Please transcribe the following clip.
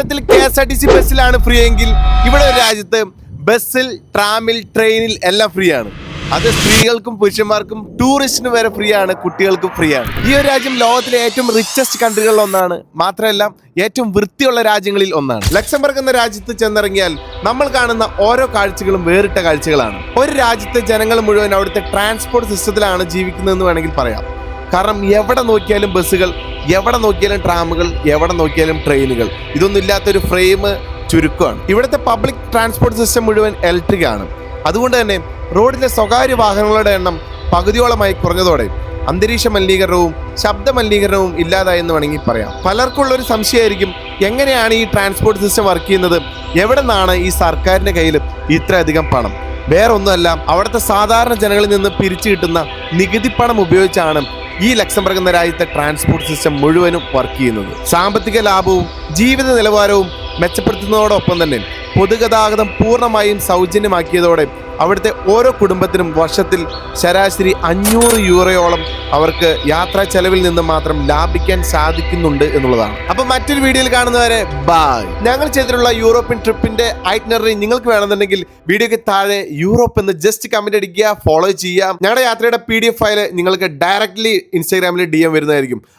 കേരളത്തിൽ KSRTC ബസ്സിലാണ് free എങ്കിൽ ഇവിടെ ഒരു രാജ്യത്ത് ബസ്സിൽ, ട്രാമിൽ, ട്രെയിനിൽ എല്ലാം ഫ്രീ ആണ്. അത് സ്ത്രീകൾക്കും പുരുഷന്മാർക്കും ടൂറിസ്റ്റിനും വരെ ഫ്രീ ആണ്, കുട്ടികൾക്കും ഫ്രീ ആണ്. ഈ ഒരു രാജ്യം ലോകത്തിലെ ഏറ്റവും റിച്ചസ്റ്റ് കൺട്രികളിൽ ഒന്നാണ്. മാത്രമല്ല ഏറ്റവും വൃത്തിയുള്ള രാജ്യങ്ങളിൽ ഒന്നാണ്. ലക്സംബർഗ് എന്ന രാജ്യത്ത് ചെന്നിറങ്ങിയാൽ നമ്മൾ കാണുന്ന ഓരോ കാഴ്ചകളും വേറിട്ട കാഴ്ചകളാണ്. ഒരു രാജ്യത്തെ ജനങ്ങൾ മുഴുവൻ അവിടുത്തെ ട്രാൻസ്പോർട്ട് സിസ്റ്റത്തിലാണ് ജീവിക്കുന്നതെന്ന് വേണമെങ്കിൽ പറയാം. കാരണം എവിടെ നോക്കിയാലും ബസ്സുകൾ, എവിടെ നോക്കിയാലും ട്രാമുകൾ, എവിടെ നോക്കിയാലും ട്രെയിനുകൾ. ഇതൊന്നും ഇല്ലാത്തൊരു ഫ്രെയിം ചുരുക്കമാണ്. ഇവിടുത്തെ പബ്ലിക് ട്രാൻസ്പോർട്ട് സിസ്റ്റം മുഴുവൻ ഇലക്ട്രിക് ആണ്. അതുകൊണ്ട് തന്നെ റോഡിലെ സ്വകാര്യ വാഹനങ്ങളുടെ എണ്ണം പകുതിയോളമായി കുറഞ്ഞതോടെ അന്തരീക്ഷ മലിനീകരണവും ശബ്ദ മലിനീകരണവും ഇല്ലാതായെന്ന് വേണമെങ്കിൽ പറയാം. പലർക്കുള്ളൊരു സംശയമായിരിക്കും, എങ്ങനെയാണ് ഈ ട്രാൻസ്പോർട്ട് സിസ്റ്റം വർക്ക് ചെയ്യുന്നത്, എവിടെ നിന്നാണ് ഈ സർക്കാരിൻ്റെ കയ്യിൽ ഇത്രയധികം പണം? വേറൊന്നുമല്ല, അവിടുത്തെ സാധാരണ ജനങ്ങളിൽ നിന്ന് പിരിച്ചു കിട്ടുന്ന നികുതി പണം ഉപയോഗിച്ചാണ് ഈ ലക്സംബർഗ് എന്ന രാജ്യത്തെ ട്രാൻസ്പോർട്ട് സിസ്റ്റം മുഴുവനും വർക്ക് ചെയ്യുന്നത്. സാമ്പത്തിക ലാഭവും ജീവിത നിലവാരവും മെച്ചപ്പെടുത്തുന്നതോടൊപ്പം തന്നെ പൊതുഗതാഗതം പൂർണ്ണമായും സൗജന്യമാക്കിയതോടെ അവിടുത്തെ ഓരോ കുടുംബത്തിനും വർഷത്തിൽ ശരാശരി 500 യൂറോയോളം അവർക്ക് യാത്രാ ചെലവിൽ നിന്ന് മാത്രം ലാഭിക്കാൻ സാധിക്കുന്നുണ്ട് എന്നുള്ളതാണ്. അപ്പൊ മറ്റൊരു വീഡിയോയിൽ കാണുന്നവരെ ബൈ. ഞങ്ങൾ ചെയ്തിട്ടുള്ള യൂറോപ്യൻ ട്രിപ്പിന്റെ ഐറ്റിനറി നിങ്ങൾക്ക് വേണമെന്നുണ്ടെങ്കിൽ വീഡിയോക്ക് താഴെ യൂറോപ്പ് എന്ന് ജസ്റ്റ് കമന്റ് അടിക്കുക, ഫോളോ ചെയ്യുക. ഞങ്ങളുടെ യാത്രയുടെ PDF ഫയൽ നിങ്ങൾക്ക് ഡയറക്റ്റ്ലി ഇൻസ്റ്റാഗ്രാമിൽ DM വരുന്നതായിരിക്കും.